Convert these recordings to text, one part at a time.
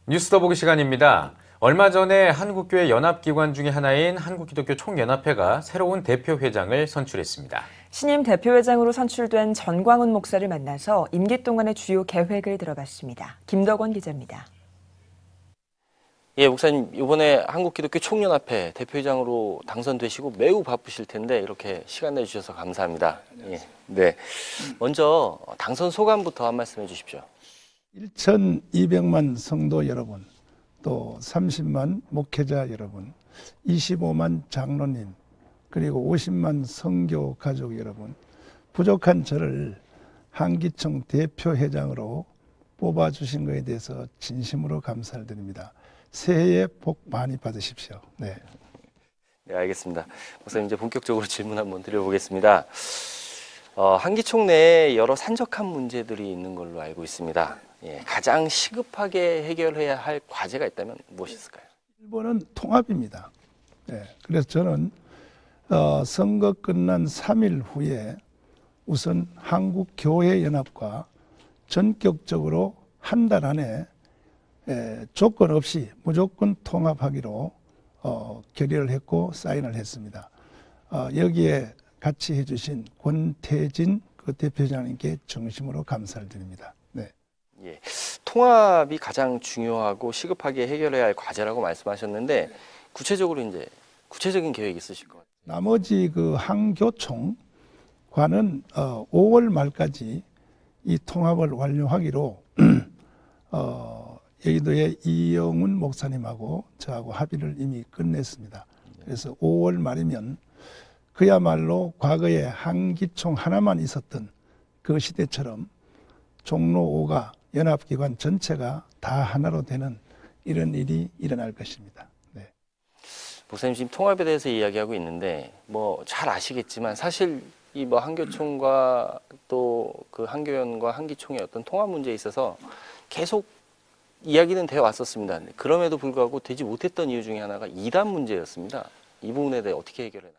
뉴스 더 보기 시간입니다. 얼마 전에 한국교회 연합기관 중에 하나인 한국기독교 총연합회가 새로운 대표회장을 선출했습니다. 신임 대표회장으로 선출된 전광훈 목사를 만나서 임기 동안의 주요 계획을 들어봤습니다. 김덕원 기자입니다. 예, 목사님, 이번에 한국기독교 총연합회 대표회장으로 당선되시고 매우 바쁘실 텐데 이렇게 시간 내주셔서 감사합니다. 예, 네. 먼저 당선 소감부터 한 말씀 해주십시오. 1,200만 성도 여러분, 또 30만 목회자 여러분, 25만 장로님, 그리고 50만 선교 가족 여러분, 부족한 저를 한기총 대표회장으로 뽑아주신 것에 대해서 진심으로 감사를 드립니다. 새해에 복 많이 받으십시오. 네. 네, 알겠습니다. 목사님, 이제 본격적으로 질문 한번 드려보겠습니다. 한기총 내에 여러 산적한 문제들이 있는 걸로 알고 있습니다. 예, 가장 시급하게 해결해야 할 과제가 있다면 무엇이 있을까요? 1번은 통합입니다. 네, 그래서 저는 선거 끝난 3일 후에 우선 한국교회연합과 전격적으로 한 달 안에 조건 없이 무조건 통합하기로 결의를 했고 사인을 했습니다. 여기에 같이 해주신 권태진 그 대표장님께 정심으로 감사를 드립니다. 네. 예, 통합이 가장 중요하고 시급하게 해결해야 할 과제라고 말씀하셨는데 구체적으로 이제 구체적인 계획이 있으실 것 같아요. 나머지 그 한교총과는 5월 말까지 이 통합을 완료하기로 여의도의 이영훈 목사님하고 저하고 합의를 이미 끝냈습니다. 그래서 5월 말이면 그야말로 과거에 한기총 하나만 있었던 그 시대처럼 종로 5가 연합기관 전체가 다 하나로 되는 이런 일이 일어날 것입니다. 네. 목사님, 지금 통합에 대해서 이야기하고 있는데 뭐 잘 아시겠지만 사실 이 뭐 한교총과 또 그 한교연과 한기총의 어떤 통합 문제에 있어서 계속 이야기는 되어 왔었습니다. 그럼에도 불구하고 되지 못했던 이유 중에 하나가 이단 문제였습니다. 이 부분에 대해 어떻게 해결해요?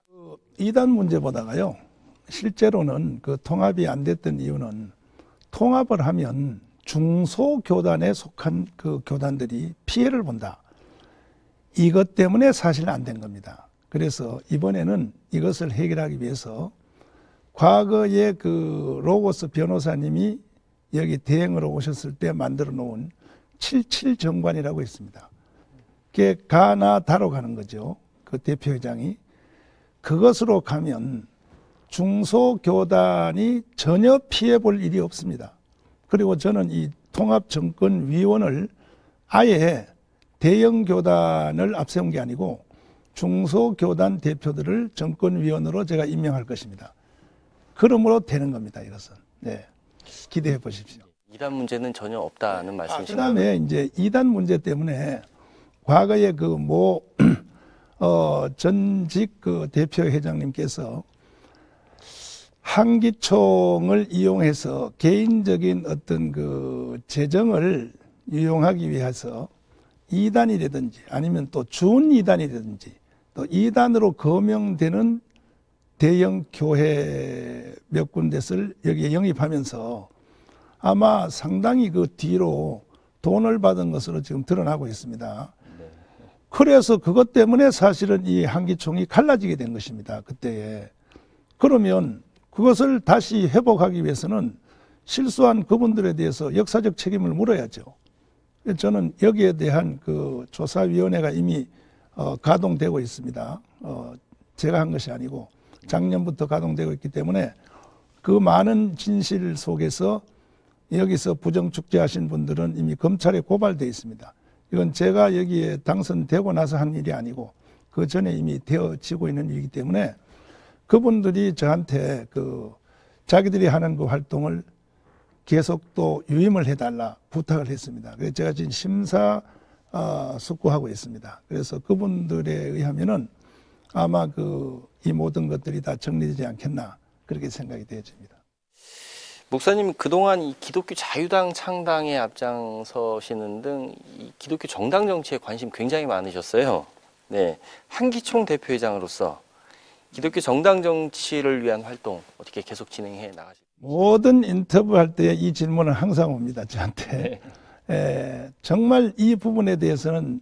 이단 문제보다가요, 실제로는 그 통합이 안 됐던 이유는 통합을 하면 중소교단에 속한 그 교단들이 피해를 본다. 이것 때문에 사실 안 된 겁니다. 그래서 이번에는 이것을 해결하기 위해서 과거에 그 로고스 변호사님이 여기 대행으로 오셨을 때 만들어 놓은 77 정관이라고 있습니다. 그게 가나 다로 가는 거죠. 그 대표회장이. 그것으로 가면 중소교단이 전혀 피해 볼 일이 없습니다. 그리고 저는 이 통합정권위원을 아예 대형 교단을 앞세운 게 아니고 중소교단 대표들을 정권위원으로 제가 임명할 것입니다. 그러므로 되는 겁니다, 이것은. 네. 기대해 보십시오. 이단 문제는 전혀 없다는 말씀이신가요? 그다음에 이제 이단 문제 때문에 과거에 그 전직 그 대표회장님께서 한기총을 이용해서 개인적인 어떤 그 재정을 유용하기 위해서 이단이라든지 아니면 또 준이단이라든지 또 이단으로 거명되는 대형 교회 몇 군데를 여기에 영입하면서 아마 상당히 그 뒤로 돈을 받은 것으로 지금 드러나고 있습니다. 그래서 그것 때문에 사실은 이 한기총이 갈라지게 된 것입니다. 그때에. 그러면 그것을 다시 회복하기 위해서는 실수한 그분들에 대해서 역사적 책임을 물어야죠. 저는 여기에 대한 그 조사위원회가 이미 가동되고 있습니다. 제가 한 것이 아니고 작년부터 가동되고 있기 때문에 그 많은 진실 속에서 여기서 부정축제하신 분들은 이미 검찰에 고발되어 있습니다. 이건 제가 여기에 당선되고 나서 한 일이 아니고 그 전에 이미 되어지고 있는 일이기 때문에 그분들이 저한테 그 자기들이 하는 그 활동을 계속 또 유임을 해달라 부탁을 했습니다. 그래서 제가 지금 심사숙고하고 있습니다. 그래서 그분들에 의하면은 아마 이 모든 것들이 다 정리되지 않겠나 그렇게 생각이 되어집니다. 목사님, 그동안 이 기독교 자유당 창당에 앞장서시는 등 이 기독교 정당 정치에 관심 굉장히 많으셨어요. 네, 한기총 대표회장으로서 기독교 정당 정치를 위한 활동 어떻게 계속 진행해 나가실까요? 모든 인터뷰할 때 이 질문은 항상 옵니다, 저한테. 네. 정말 이 부분에 대해서는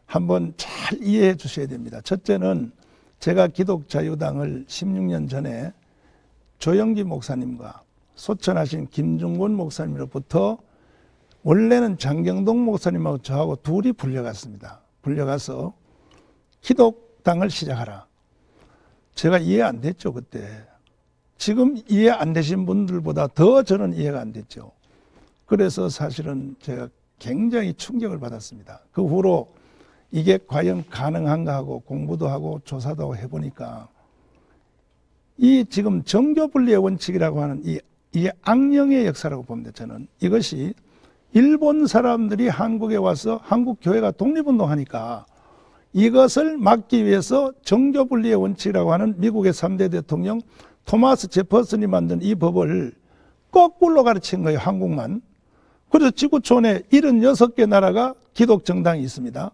한번 잘 이해해 주셔야 됩니다. 첫째는 제가 기독자유당을 16년 전에 조영기 목사님과 소천하신 김중곤 목사님으로부터 원래는 장경동 목사님하고 저하고 둘이 불려갔습니다. 불려가서 기독당을 시작하라. 제가 이해 안 됐죠, 그때. 지금 이해 안 되신 분들보다 더 저는 이해가 안 됐죠. 그래서 사실은 제가 굉장히 충격을 받았습니다. 그 후로 이게 과연 가능한가 하고 공부도 하고 조사도 하고 해보니까 이 지금 정교분리의 원칙이라고 하는 이 악령의 역사라고 봅니다. 저는 이것이 일본 사람들이 한국에 와서 한국 교회가 독립운동하니까 이것을 막기 위해서 정교분리의 원칙이라고 하는 미국의 3대 대통령 토마스 제퍼슨이 만든 이 법을 거꾸로 가르친 거예요. 한국만. 그래서 지구촌에 76개 나라가 기독정당이 있습니다.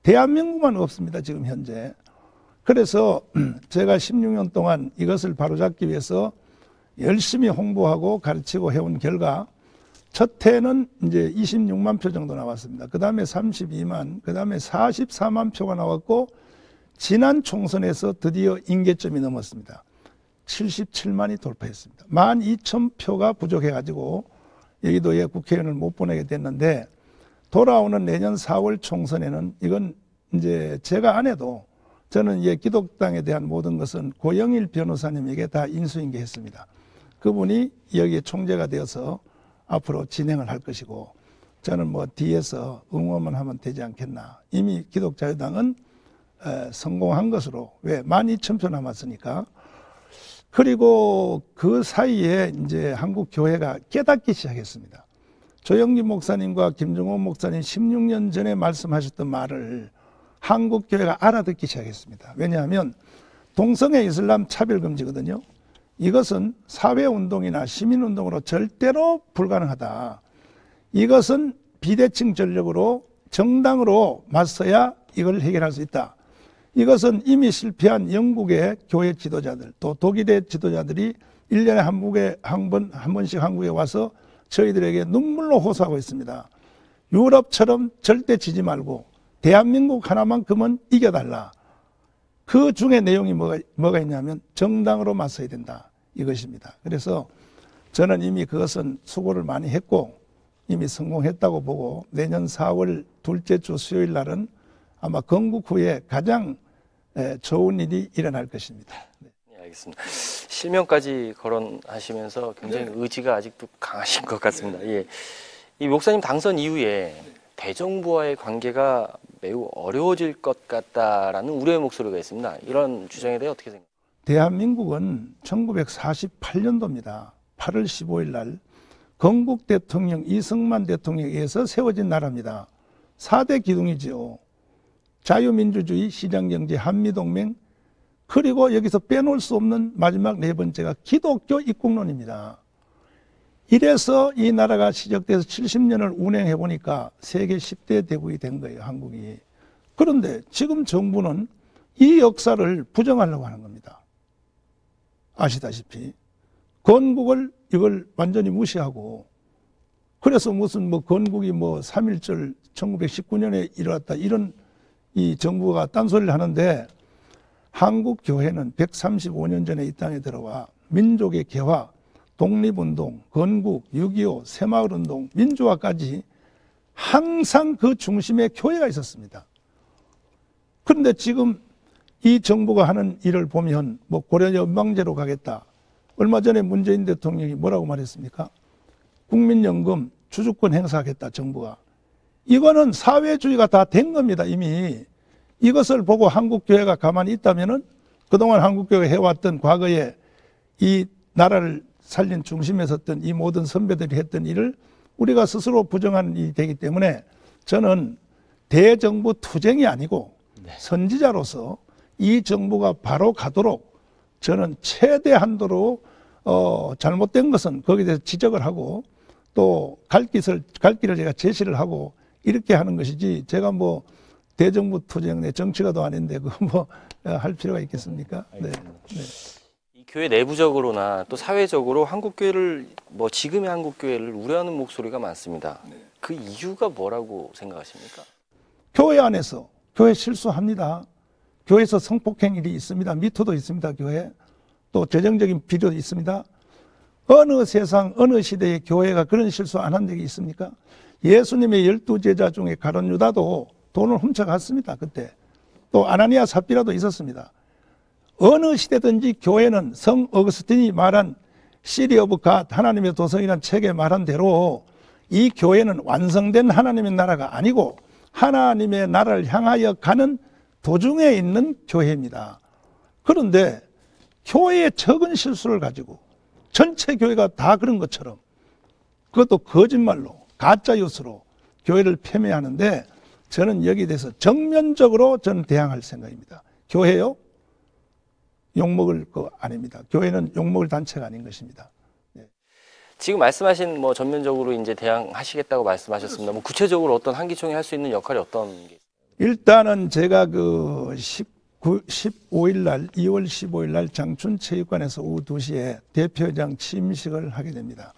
대한민국만 없습니다. 지금 현재. 그래서 제가 16년 동안 이것을 바로잡기 위해서 열심히 홍보하고 가르치고 해온 결과 첫 해는 이제 26만 표 정도 나왔습니다. 그 다음에 32만, 그 다음에 44만 표가 나왔고 지난 총선에서 드디어 임계점이 넘었습니다. 77만이 돌파했습니다. 12,000표가 부족해가지고 여의도에 국회의원을 못 보내게 됐는데 돌아오는 내년 4월 총선에는 이건 이제 제가 안 해도 저는 이제 기독당에 대한 모든 것은 고영일 변호사님에게 다 인수인계했습니다. 그분이 여기에 총재가 되어서 앞으로 진행을 할 것이고 저는 뭐 뒤에서 응원만 하면 되지 않겠나. 이미 기독자유당은 성공한 것으로 왜 12,000표 남았으니까. 그리고 그 사이에 이제 한국 교회가 깨닫기 시작했습니다. 조영기 목사님과 김정원 목사님 16년 전에 말씀하셨던 말을 한국 교회가 알아듣기 시작했습니다. 왜냐하면 동성애 이슬람 차별금지거든요. 이것은 사회운동이나 시민운동으로 절대로 불가능하다. 이것은 비대칭 전력으로 정당으로 맞서야 이걸 해결할 수 있다. 이것은 이미 실패한 영국의 교회 지도자들 또 독일의 지도자들이 1년에 한 번씩 한국에 와서 저희들에게 눈물로 호소하고 있습니다. 유럽처럼 절대 지지 말고 대한민국 하나만큼은 이겨달라. 그 중에 내용이 뭐가 있냐면 정당으로 맞서야 된다. 이것입니다. 그래서 저는 이미 그것은 수고를 많이 했고 이미 성공했다고 보고 내년 4월 둘째 주 수요일 날은 아마 건국 후에 가장 좋은 일이 일어날 것입니다. 네, 알겠습니다. 실명까지 거론하시면서 굉장히 의지가 아직도 강하신 것 같습니다. 예. 이 목사님 당선 이후에 대정부와의 관계가 매우 어려워질 것 같다라는 우려의 목소리가 있습니다. 이런 주장에 대해 어떻게 생각하세요? 대한민국은 1948년도입니다. 8월 15일 날 건국 대통령 이승만 대통령에 의해서 세워진 나라입니다. 4대 기둥이죠. 자유민주주의, 시장경제, 한미동맹, 그리고 여기서 빼놓을 수 없는 마지막 네 번째가 기독교 입국론입니다. 이래서 이 나라가 시작돼서 70년을 운행해 보니까 세계 10대 대국이 된 거예요, 한국이. 그런데 지금 정부는 이 역사를 부정하려고 하는 겁니다. 아시다시피 건국을 이걸 완전히 무시하고 그래서 무슨 뭐 건국이 뭐 3.1절 1919년에 일어났다 이런 이 정부가 딴소리를 하는데 한국 교회는 135년 전에 이 땅에 들어와 민족의 개화, 독립운동, 건국, 6.25, 새마을운동, 민주화까지 항상 그 중심에 교회가 있었습니다. 그런데 지금 이 정부가 하는 일을 보면 뭐 고려 연방제로 가겠다. 얼마 전에 문재인 대통령이 뭐라고 말했습니까? 국민연금 주주권 행사하겠다 정부가. 이거는 사회주의가 다 된 겁니다 이미. 이것을 보고 한국교회가 가만히 있다면은 그동안 한국교회가 해왔던 과거에 이 나라를 살린 중심에 섰던 이 모든 선배들이 했던 일을 우리가 스스로 부정하는 일이 되기 때문에 저는 대정부 투쟁이 아니고 선지자로서 이 정부가 바로 가도록 저는 최대 한도로 잘못된 것은 거기에 대해서 지적을 하고 또 갈 길을 제가 제시를 하고 이렇게 하는 것이지 제가 뭐 대정부 투쟁 내 정치가도 아닌데 그거 뭐 할 필요가 있겠습니까? 네. 네. 이 교회 내부적으로나 또 사회적으로 한국교회를 뭐 지금의 한국교회를 우려하는 목소리가 많습니다. 그 이유가 뭐라고 생각하십니까? 교회 안에서 교회 실수합니다. 교회에서 성폭행 일이 있습니다. 미투도 있습니다. 교회. 또 재정적인 비리도 있습니다. 어느 세상 어느 시대에 교회가 그런 실수 안 한 적이 있습니까? 예수님의 12제자 중에 가룟 유다도 돈을 훔쳐갔습니다. 그때. 또 아나니아 삽비라도 있었습니다. 어느 시대든지 교회는 성 어거스틴이 말한 시리 오브 갓, 하나님의 도성이라는 책에 말한 대로 이 교회는 완성된 하나님의 나라가 아니고 하나님의 나라를 향하여 가는 도중에 있는 교회입니다. 그런데 교회의 적은 실수를 가지고 전체 교회가 다 그런 것처럼 그것도 거짓말로 가짜 뉴스로 교회를 폄훼하는데 저는 여기에 대해서 정면적으로 저는 대항할 생각입니다. 교회요? 욕먹을 거 아닙니다. 교회는 욕먹을 단체가 아닌 것입니다. 네. 지금 말씀하신 뭐 전면적으로 이제 대항하시겠다고 말씀하셨습니다. 뭐 구체적으로 어떤 한기총이 할 수 있는 역할이 어떤 게? 일단은 제가 그 15일 날, 2월 15일 날 장춘체육관에서 오후 2시에 대표회장 취임식을 하게 됩니다.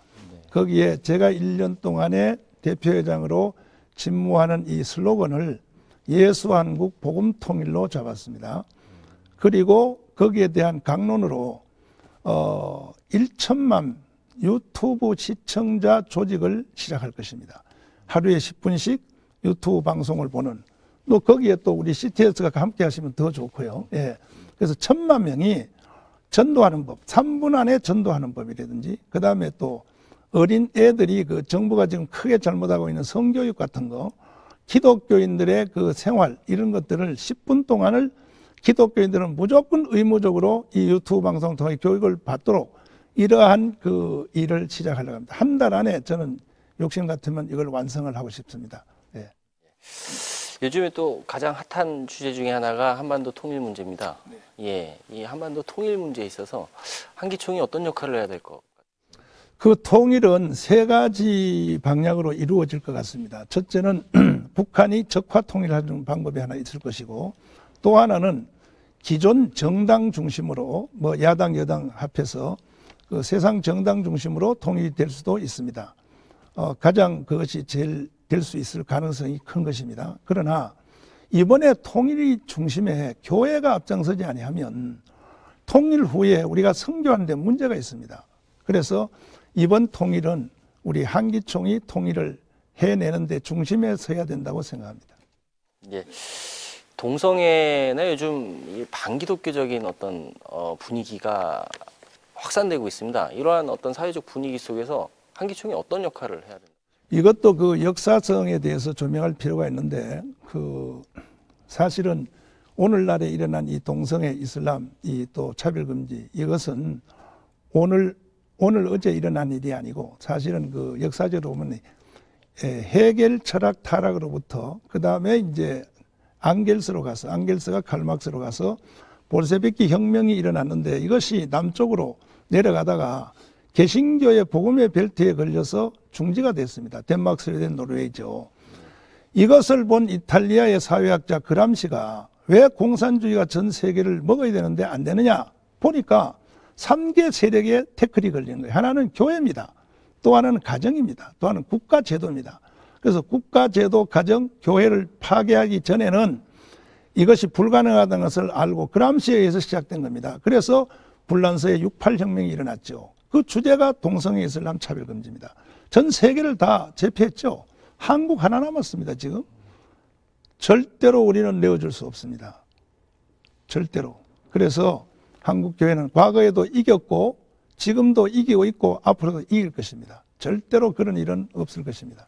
거기에 제가 1년 동안에 대표회장으로 직무하는 이 슬로건을 예수한국 복음통일로 잡았습니다. 그리고 거기에 대한 강론으로 1천만 유튜브 시청자 조직을 시작할 것입니다. 하루에 10분씩 유튜브 방송을 보는, 또 거기에 또 우리 CTS가 함께 하시면 더 좋고요. 예. 그래서 1,000만 명이 전도하는 법, 3분 안에 전도하는 법이라든지, 그 다음에 또 어린 애들이 그 정부가 지금 크게 잘못하고 있는 성교육 같은 거, 기독교인들의 그 생활, 이런 것들을 10분 동안을 기독교인들은 무조건 의무적으로 이 유튜브 방송 통해 교육을 받도록 이러한 그 일을 시작하려고 합니다. 한 달 안에 저는 욕심 같으면 이걸 완성을 하고 싶습니다. 예. 요즘에 또 가장 핫한 주제 중에 하나가 한반도 통일 문제입니다. 네. 예, 이 한반도 통일 문제에 있어서 한기총이 어떤 역할을 해야 될 것? 그 통일은 세 가지 방향으로 이루어질 것 같습니다. 첫째는 북한이 적화 통일하는 방법이 하나 있을 것이고, 또 하나는 기존 정당 중심으로 뭐 야당 여당 합해서 그 세상 정당 중심으로 통일이 될 수도 있습니다. 가장 그것이 제일 될 수 있을 가능성이 큰 것입니다. 그러나 이번에 통일이 중심에 교회가 앞장서지 아니하면 통일 후에 우리가 선교하는 데 문제가 있습니다. 그래서 이번 통일은 우리 한기총이 통일을 해내는 데 중심에 서야 된다고 생각합니다. 예. 동성애나 요즘 이 반기독교적인 어떤 분위기가 확산되고 있습니다. 이러한 어떤 사회적 분위기 속에서 한기총이 어떤 역할을 해야 됩니까? 이것도 그 역사성에 대해서 조명할 필요가 있는데, 그 사실은 오늘날에 일어난 이 동성애 이슬람, 이 또 차별금지, 이것은 오늘 어제 일어난 일이 아니고 사실은 그 역사적으로 보면 헤겔 철학 타락으로부터 그 다음에 이제 앙겔스로 가서, 앙겔스가 칼막스로 가서 볼셰비키 혁명이 일어났는데, 이것이 남쪽으로 내려가다가 개신교의 복음의 벨트에 걸려서 중지가 됐습니다. 덴마크, 스웨덴, 노르웨이죠. 이것을 본 이탈리아의 사회학자 그람시가 왜 공산주의가 전 세계를 먹어야 되는데 안 되느냐 보니까 3개 세력의 태클이 걸린 거예요. 하나는 교회입니다. 또 하나는 가정입니다. 또 하나는 국가제도입니다. 그래서 국가제도, 가정, 교회를 파괴하기 전에는 이것이 불가능하다는 것을 알고 그람시에 의해서 시작된 겁니다. 그래서 불란서의 68혁명이 일어났죠. 그 주제가 동성애 이슬람 차별금지입니다. 전 세계를 다 제패했죠. 한국 하나 남았습니다. 지금 절대로 우리는 내어줄 수 없습니다. 절대로. 그래서 한국교회는 과거에도 이겼고 지금도 이기고 있고 앞으로도 이길 것입니다. 절대로 그런 일은 없을 것입니다.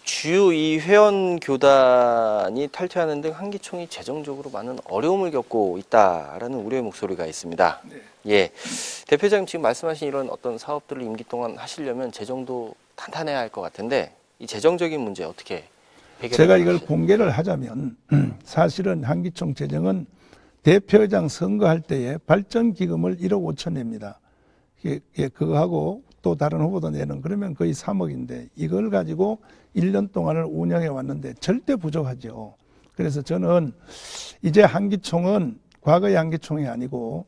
주요 이 회원 교단이 탈퇴하는 등 한기총이 재정적으로 많은 어려움을 겪고 있다라는 우려의 목소리가 있습니다. 네. 예, 대표장님 지금 말씀하신 이런 어떤 사업들을 임기 동안 하시려면 재정도 탄탄해야 할 것 같은데 이 재정적인 문제 어떻게 해결해야 제가 이걸 공개를 하자면 사실은 한기총 재정은 대표회장 선거할 때에 발전기금을 1억 5천 냅니다. 그거하고 또 다른 후보도 내는, 그러면 거의 3억인데 이걸 가지고 1년 동안을 운영해 왔는데 절대 부족하죠. 그래서 저는 이제 한기총은 과거의 한기총이 아니고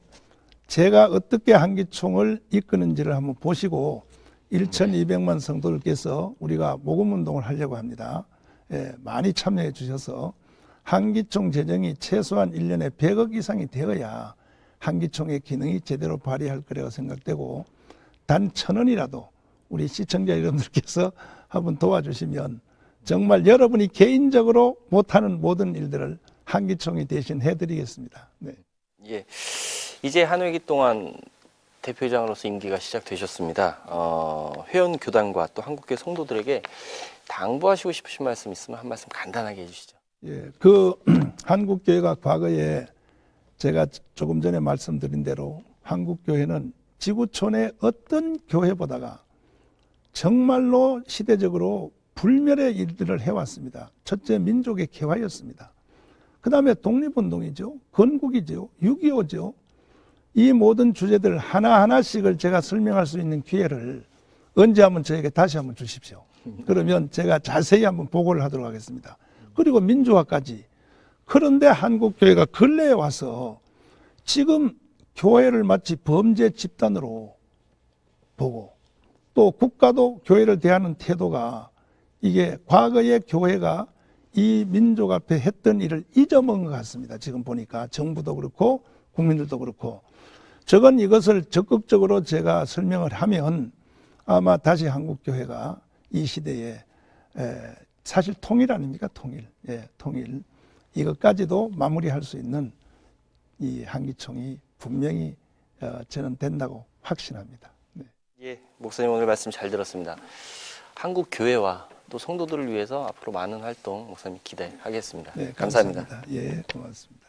제가 어떻게 한기총을 이끄는지를 한번 보시고 1,200만 성도들께서 우리가 모금 운동을 하려고 합니다. 예, 많이 참여해 주셔서 한기총 재정이 최소한 1년에 100억 이상이 되어야 한기총의 기능이 제대로 발휘할 거라고 생각되고, 단 1,000원이라도 우리 시청자 여러분들께서 한번 도와주시면 정말 여러분이 개인적으로 못하는 모든 일들을 한기총이 대신 해드리겠습니다. 네. 예, 이제 한 회기 동안 대표회장으로서 임기가 시작되셨습니다. 회원 교단과 또 한국교회 성도들에게 당부하시고 싶으신 말씀 있으면 한 말씀 간단하게 해주시죠. 예, 한국교회가 과거에 제가 조금 전에 말씀드린 대로 한국교회는 지구촌의 어떤 교회보다가 정말로 시대적으로 불멸의 일들을 해왔습니다. 첫째, 민족의 개화였습니다. 그 다음에 독립운동이죠. 건국이죠. 6.25죠. 이 모든 주제들 하나하나씩을 제가 설명할 수 있는 기회를 언제 한번 저에게 다시 한번 주십시오. 그러면 제가 자세히 한번 보고를 하도록 하겠습니다. 그리고 민주화까지. 그런데 한국교회가 근래에 와서 지금 교회를 마치 범죄 집단으로 보고, 또 국가도 교회를 대하는 태도가, 이게 과거의 교회가 이 민족 앞에 했던 일을 잊어먹은 것 같습니다. 지금 보니까 정부도 그렇고 국민들도 그렇고. 저건 이것을 적극적으로 제가 설명을 하면 아마 다시 한국교회가 이 시대에 사실 통일 아닙니까? 통일. 예, 통일. 이것까지도 마무리할 수 있는 이 한기총이 분명히 저는 된다고 확신합니다. 네. 예, 목사님 오늘 말씀 잘 들었습니다. 한국 교회와 또 성도들을 위해서 앞으로 많은 활동 목사님 기대하겠습니다. 네, 감사합니다. 감사합니다. 예, 고맙습니다.